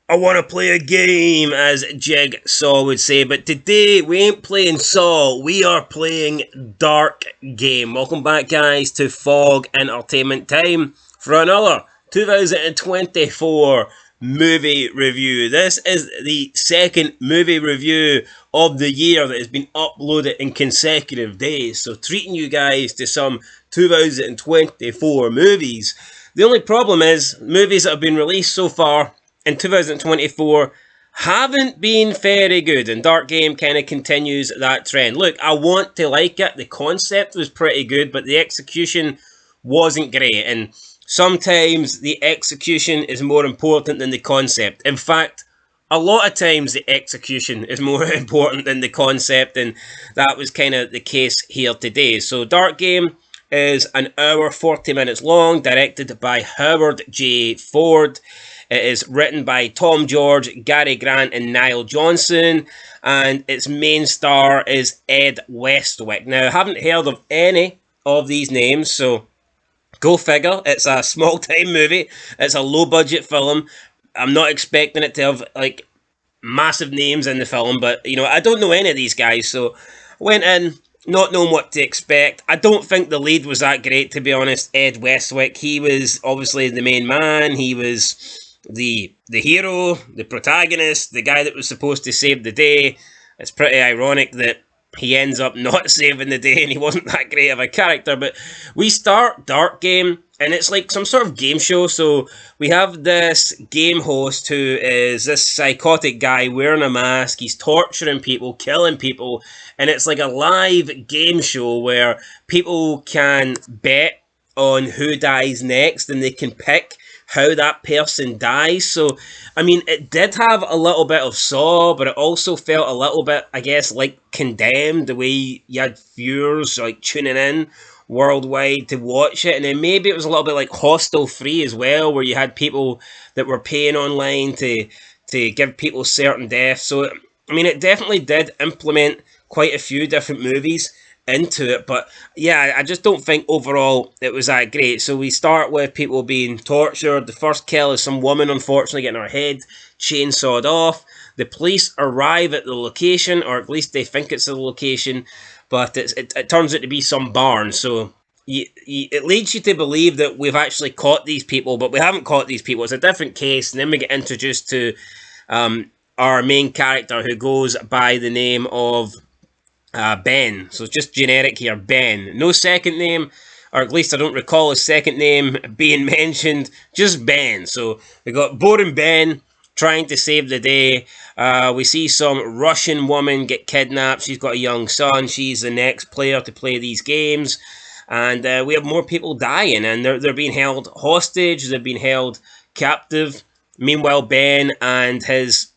I want to play a game, as Jigsaw would say, but today we ain't playing Saw, we are playing Dark Game. Welcome back, guys, to Fog Entertainment Time for another 2024 movie review. This is the second movie review of the year that has been uploaded in consecutive days, so treating you guys to some 2024 movies. The only problem is, movies that have been released so far in 2024 haven't been very good, and Dark Game kind of continues that trend. Look, I want to like it. The concept was pretty good, but the execution wasn't great, and sometimes the execution is more important than the concept. In fact, a lot of times the execution is more important than the concept, and that was kind of the case here today. So Dark Game is an hour 40 minutes long, directed by Howard J. Ford. It is written by Tom George, Gary Grant, and Niall Johnson, and its main star is Ed Westwick. Now, I haven't heard of any of these names, so go figure. It's a small-time movie. It's a low-budget film. I'm not expecting it to have, like, massive names in the film, but, you know, I don't know any of these guys, so I went in not knowing what to expect. I don't think the lead was that great, to be honest. Ed Westwick, he was obviously the main man. He was the hero, the protagonist, the guy that was supposed to save the day. It's pretty ironic that he ends up not saving the day and he wasn't that great of a character. But we start Dark Game, and it's like some sort of game show. So we have this game host who is this psychotic guy wearing a mask. He's torturing people, killing people, and it's like a live game show where people can bet on who dies next, and they can pick how that person dies. So, I mean, it did have a little bit of Saw, but it also felt a little bit, I guess, like Condemned, the way you had viewers like tuning in worldwide to watch it. And then maybe it was a little bit like Hostel 3 as well, where you had people that were paying online to give people certain deaths. So, I mean, it definitely did implement quite a few different movies into it, but yeah, I just don't think overall it was that great. So we start with people being tortured. The first kill is some woman, unfortunately, getting her head chainsawed off. The police arrive at the location, or at least they think it's the location, but it turns out to be some barn. So it leads you to believe that we've actually caught these people, but we haven't caught these people. It's a different case, and then we get introduced to our main character, who goes by the name of Ben. So it's just generic here, Ben. No second name, or at least I don't recall his second name being mentioned, just Ben. So we got boring Ben trying to save the day. We see some Russian woman get kidnapped. She's got a young son. She's the next player to play these games. And we have more people dying, and they're being held hostage. They're being held captive. Meanwhile, Ben and his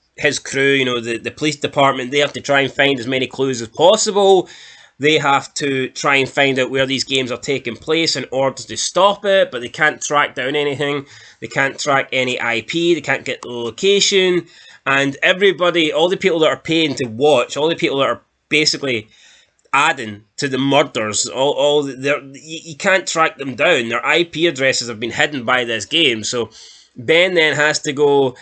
crew, you know, the police department, they have to try and find as many clues as possible. They have to try and find out where these games are taking place in order to stop it, but they can't track down anything. They can't track any IP. They can't get the location. And everybody, all the people that are paying to watch, all the people that are basically adding to the murders, you can't track them down. Their IP addresses have been hidden by this game. So Ben then has to go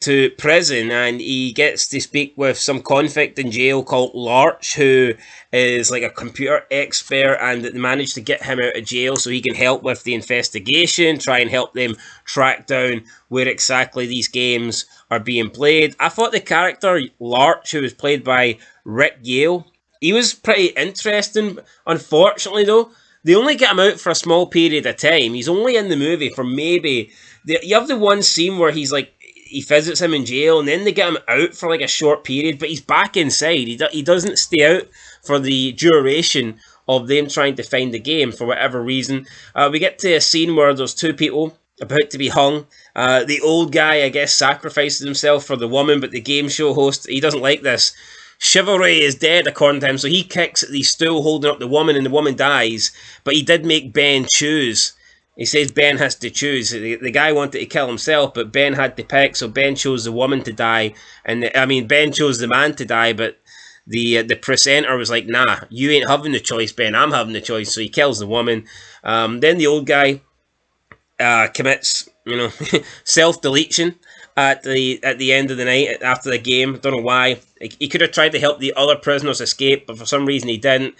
to prison, and he gets to speak with some convict in jail called Larch, who is like a computer expert, and they managed to get him out of jail so he can help with the investigation, try and help them track down where exactly these games are being played. I thought the character Larch, who was played by Rick Yale, he was pretty interesting. Unfortunately, though, they only get him out for a small period of time. He's only in the movie for maybe... You have the one scene where he's like, he visits him in jail, and then they get him out for like a short period, but he's back inside. He doesn't stay out for the duration of them trying to find the game for whatever reason. We get to a scene where there's two people about to be hung. The old guy, I guess, sacrifices himself for the woman, but the game show host, he doesn't like this. Chivalry is dead, according to him, so he kicks at the stool holding up the woman, and the woman dies, but he did make Ben choose. He says Ben has to choose. The guy wanted to kill himself, but Ben had to pick, so Ben chose the woman to die. And Ben chose the man to die, but the presenter was like, nah, you ain't having the choice, Ben, I'm having the choice. So he kills the woman. Then the old guy commits, self-deletion, at the end of the night after the game. Don't know why. He could have tried to help the other prisoners escape, but for some reason he didn't.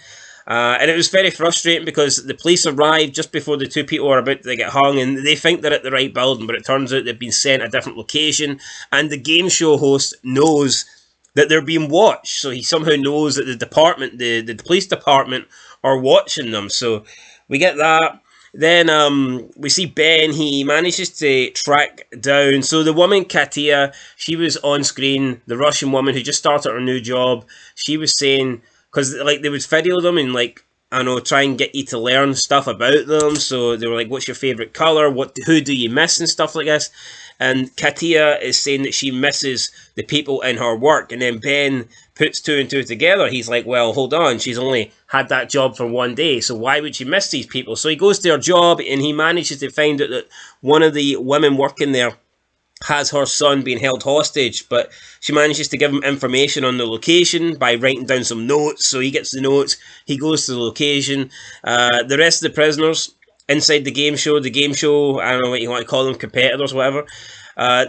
And it was very frustrating because the police arrived just before the two people are about to get hung, and they think they're at the right building, but it turns out they've been sent a different location. And the game show host knows that they're being watched, so he somehow knows that the police department are watching them. So we get that. Then we see Ben. He manages to track down. So the woman Katia, she was on screen. The Russian woman who just started her new job. She was saying, because like they would video them and like, I don't know, try and get you to learn stuff about them. So they were like, "What's your favorite color? Who do you miss?" and stuff like this. And Katia is saying that she misses the people in her work, and then Ben puts two and two together. He's like, "Well, hold on, she's only had that job for one day, so why would she miss these people?" So he goes to her job, and he manages to find out that one of the women working there has her son being held hostage, but she manages to give him information on the location by writing down some notes. So he gets the notes, he goes to the location. The rest of the prisoners inside the game show, I don't know what you want to call them, competitors, whatever,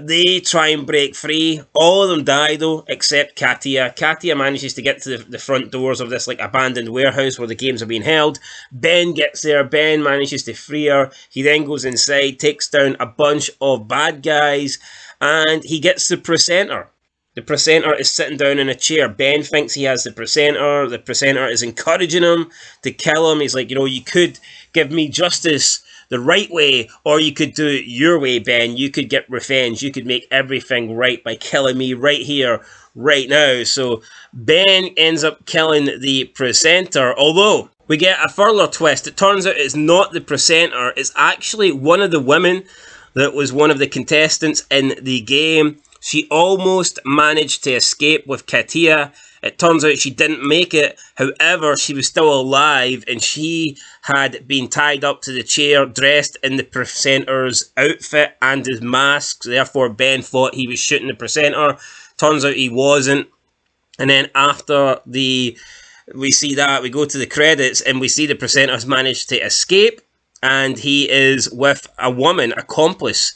they try and break free. All of them die though, except Katia. Katia manages to get to the front doors of this like abandoned warehouse where the games are being held. Ben gets there. Ben manages to free her. He then goes inside, takes down a bunch of bad guys, and he gets the presenter. The presenter is sitting down in a chair. Ben thinks he has the presenter. The presenter is encouraging him to kill him. He's like, you could give me justice the right way, or you could do it your way, Ben. You could get revenge. You could make everything right by killing me right here, right now. So Ben ends up killing the presenter, although we get a further twist. It turns out it's not the presenter. It's actually one of the women that was one of the contestants in the game. She almost managed to escape with Katia. It turns out she didn't make it. However, she was still alive, and she had been tied up to the chair, dressed in the presenter's outfit and his mask. Therefore, Ben thought he was shooting the presenter. Turns out he wasn't. And then after we see that, we go to the credits, and we see the presenter has managed to escape, and he is with a woman, accomplice,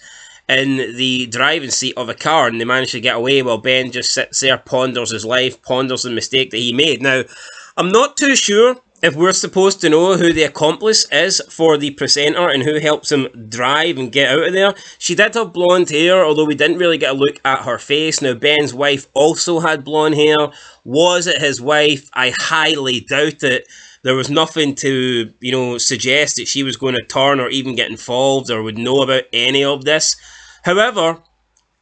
in the driving seat of a car, and they manage to get away while Ben just sits there, ponders his life, ponders the mistake that he made. Now, I'm not too sure if we're supposed to know who the accomplice is for the presenter and who helps him drive and get out of there. She did have blonde hair, although we didn't really get a look at her face. Now, Ben's wife also had blonde hair. Was it his wife? I highly doubt it. There was nothing to, suggest that she was going to turn or even get involved or would know about any of this. However,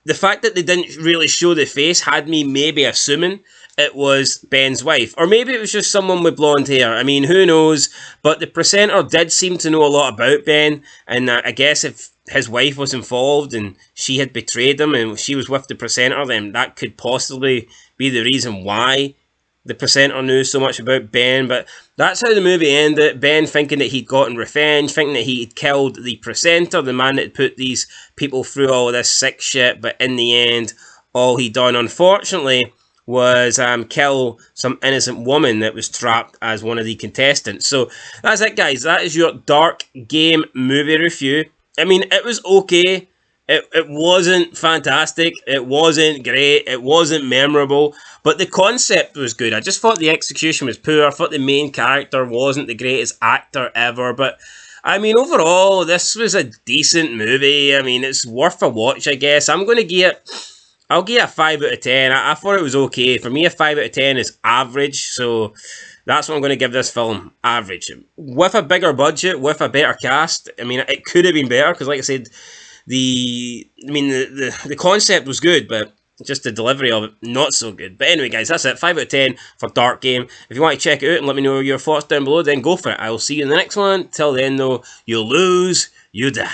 the fact that they didn't really show the face had me maybe assuming it was Ben's wife. Or maybe it was just someone with blonde hair. I mean, who knows? But the presenter did seem to know a lot about Ben. And I guess if his wife was involved and she had betrayed him and she was with the presenter, then that could possibly be the reason why the presenter knew so much about Ben. But that's how the movie ended. Ben thinking that he'd gotten revenge, thinking that he'd killed the presenter, the man that had put these people through all of this sick shit. But in the end, all he done, unfortunately, was kill some innocent woman that was trapped as one of the contestants. So that's it, guys. That is your Dark Game movie review. I mean, it was okay. It wasn't fantastic. It wasn't great. It wasn't memorable. But the concept was good. I just thought the execution was poor. I thought the main character wasn't the greatest actor ever. But, I mean, overall, this was a decent movie. I mean, it's worth a watch, I guess. I'll give it a 5 out of 10. I thought it was okay. For me, a 5 out of 10 is average. So that's what I'm going to give this film, average. With a bigger budget, with a better cast, I mean, it could have been better. Because, like I said, the concept was good, but just the delivery of it, not so good. But anyway, guys, that's it. 5 out of 10 for Dark Game. If you want to check it out and let me know your thoughts down below, then go for it. I will see you in the next one. Till then, though, you lose, you die.